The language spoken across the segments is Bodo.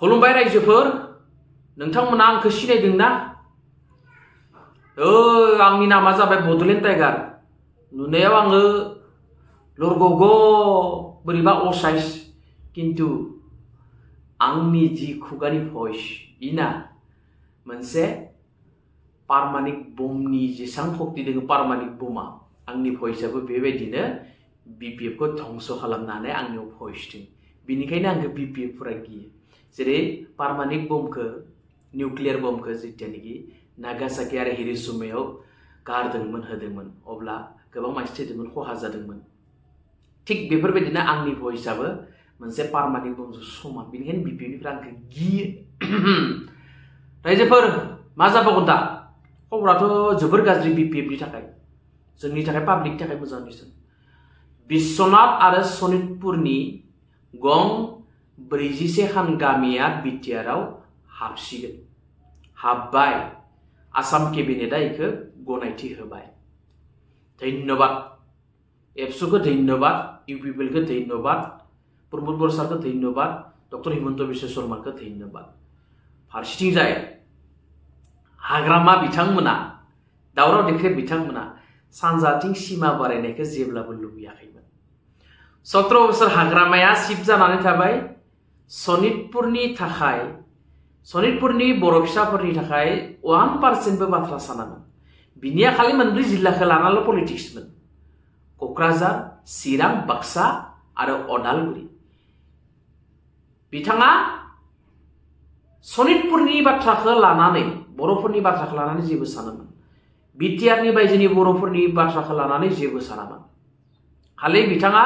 खुलुमबाय रायजोफोर, नोंथांमोना आंखौ सिनायदोंना? आंनि नामा जाबाय बडलेण्ड टाइगार। नुनायाव आङो लरगग बोरैबा असाइस, किन्तु आंनि जि खुगानि भइस इना मोनसे पारमानिक बमनि जेसां शक्ति दङ पारमानिक बमा। आंनि भइसआबो बेबायदिनो BPF को धंस खालामनानै आंनियाव भइस दङ। बेनिखायनो आंखौ BPF फोरा गियो। जेरै पारमानिक बमखौ निउक्लियार बमखौ जितियानोखि नागासाकि आरो हिरोशिमायाव गारदोंमोन होदोंमोन अब्ला गोबां मानसि थैदोंमोन, खहा जादोंमोन। थिक बेफोरबायदिनो आंनि भइसआबो मोनसे पारमानिक बमजों समान। बेनिखायनो BPFनिफ्राय आंखौ गियो। रायजोफोर मा जाबावगोन दा? खबराथ' जोबोर गाज्रि BPFनि थाखाय, जोंनि थाखाय पाब्लिकनि थाखाय मोजां निसन। बिश्वनाथ आरो सनितपुरनि गं 41 खान गामिया बिटिआरआव हाबसिगोन। हाबबाय। आसाम केबिनेटआ इखौ गनायथि होबाय। धन्यबाद। एबसुखौ धन्यबाद, इउपिपिएलखौ धन्यबाद, प्रमोद बर सारखौ धन्यबाद, डक्टर हिमन्त बिश्व शर्माखौ धन्यबाद। फारसेथिंजाय हाग्रामा बिथांमोना, दावराव देख्रेब बिथांमोना सानजाथिं सिमा बारायनायखौ जेब्लाबो लुबैयाखैमोन। 17 बोसोर हाग्रामाया सिप जानानै थाबाय। सनितपुरनि बर' फिसाफोरनि थाखाय 1% बो बाथ्रा सानामोन। बिनिया खालि मोनब्रै जिल्लाखौ लानाल' पलिटिक्समोन। क'क्राझार, चिरां, बाक्सा आरो अदालगुरि। बिथाङा सनितपुरनि बाथ्राखौ लानानै, बर'फोरनि बाथ्राखौ लानानै जेबो सानामोन। बिटिआरनि बायजोनि बर'फोरनि बाथ्राखौ लानानै जेबो सानामोन। खालि बिथाङा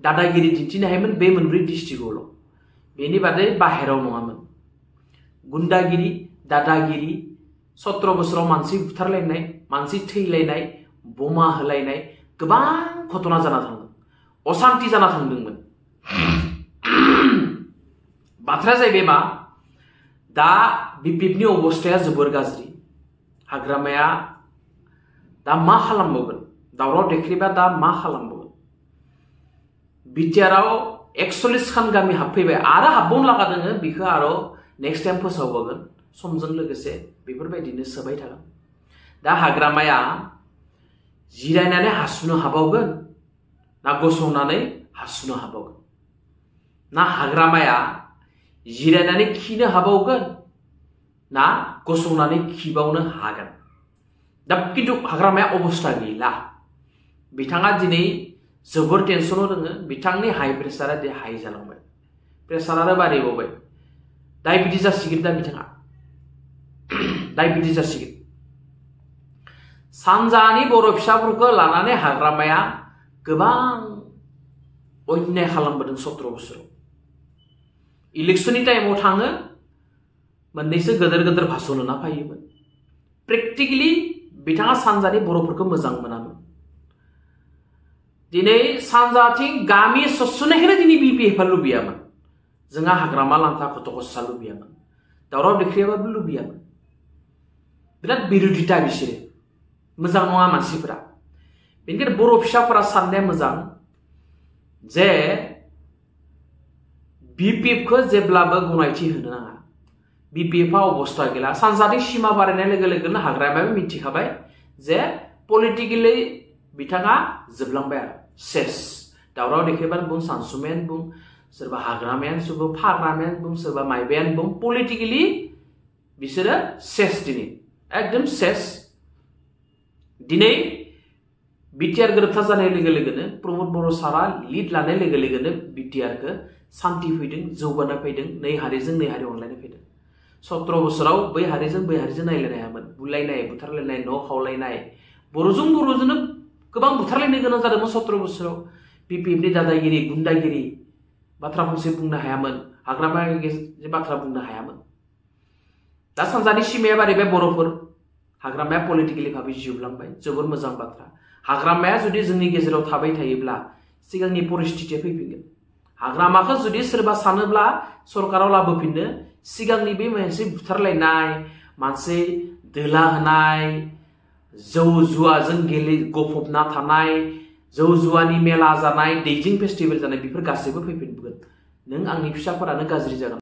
दादागिरि दिन्थिनो हायोमोन बे मोनब्रै डिस्ट्रिक्टआवल'। बेनि बादै बाहेराव नङामोन। गुन्डागिरि, दादागिरि, 17 बोसोराव मानसि बुथारलायनाय, मानसि थैलायनाय, बमा होलायनाय गोबां घटना जाना थांदों। असान्ति जाना थांदोंमोन। बाथ्राया जाहैबाय मा, दा BPFनि अबस्थाया जोबोर गाज्रि। हाग्रामाया दा मा खालामबावगोन? दावराव देख्रेबा दा मा खालामबावगोन? बिटिआरआव 41 खान गामि हाबफैबाय, आरो हाबबावनो लागा दोङो। बेखौ आरो नेक्स्ट टाइम फोसावबावगोन। समजों लोगोसे बेफोरबायदिनो सोबाय थागोन। दा हाग्रामाया जिरायनानै हासुनो हाबावगोन ना गसंनानै हासुनो हाबावगोन? ना हाग्रामाया जिरायनानै खिनो हाबावगोन ना गसंनानै खिबावनो हागोन? दा किन्तु हाग्रामाया अबस्था गैला। बिथाङा दिनै जोबोर टेनसनाव दोङो। बिथांनि हाइ प्रेसारा हाइ जालांबाय, प्रेसारा बारायबावबाय। डायबिटिस जासिगोन दा बिथाङा, डायबिटिस जासिगोन। सानजानि बर' फिसाफोरखौ लानानै हाग्रामाया गोबां अन्याय खालामबोदों 17 बोसोराव। इलेक्शननि टाइमाव थाङो, मोननैसो गोदोर गोदोर भाषण होना फैयोमोन। प्रेक्टिकेलि बिथाङा सानजानि बर'फोरखौ मोजां मोनामोन। दिनै सानजाथिं गामि ससुनायखौनो दिनै BPF लुबैयामोन। जोंहा हाग्रामा लांथा खथ'खसा लुबैयामोन, दावराव देख्रेबाबो लुबैयामोन। बिराद बिरोधिता बिसोरो, मोजां नङा मानसिफोरा। बेनिखायनो बर' फिसाफोरा साननाया मोजां जे BPFखौ जेब्लाबो गनायथि होनो नाङा। BPFआ अबस्था गैला। सानजाथिं सिमा बारायनाय लोगो लोगोनो हाग्रामायाबो मिथिखाबाय जे पलिटिकेलि बिथाङा जोबलांबाय आरो सेस। दावराव देख्रेबानो बुं, सानसुमायानो बुं, सोरबा हाग्रामायानो बुं, फाग्रामायानो बुं, सोरबा माइबायानो बुं, पलिटिकेलि बिसोरो सेस। दिनै एकदम सेस। दिनै बिटिआर गोरोबथा जानाय लोगो लोगोनो, प्रमोद बर सारा लिड लानाय लोगो लोगोनो बिटिआरखौ सान्ति फैदों, जौगानाय फैदों, नै हारिजों नै हारि अनलायनाय फैदों। 17 बोसोराव बै हारिजों बै हारिजों नायलायनो हायामोन। बुलायनाय, बुथारलायनाय, न' खावलायनाय, बर'जों बर'जोंनो गोबां बुथारलायनो गोनां जादोंमोन 17 बोसोराव। BPFनि दादागिरि, गुन्डागिरि बाथ्रा फंसे बुंनो हायामोन, हाग्रामाया बाथ्रा बुंनो हायामोन। दा सानजानि सिमाया बारायबाय बर'फोर, हाग्रामाया पलिटिकेलि भाबै जोबलांबाय। जोबोर मोजां बाथ्रा। हाग्रामाया जुदि जोंनि गेजेराव थाबाय थायोब्ला सिगांनि परिस्थितिया फैफिनगोन। हाग्रामाखौ जुदि सोरबा सानोब्ला सरकाराव लाबोफिननो, सिगांनि बे मोनसे बुथारलायनाय, मानसि दोला होनाय, जौ जुवाजों गफबना थानाय, जौ जुवानि मेला जानाय, दैजिं फेस्टिभेल जानाय, बेफोर गासैबो फैफिनगोन। नों आंनि फिसाफोरानो गाज्रि जागोन।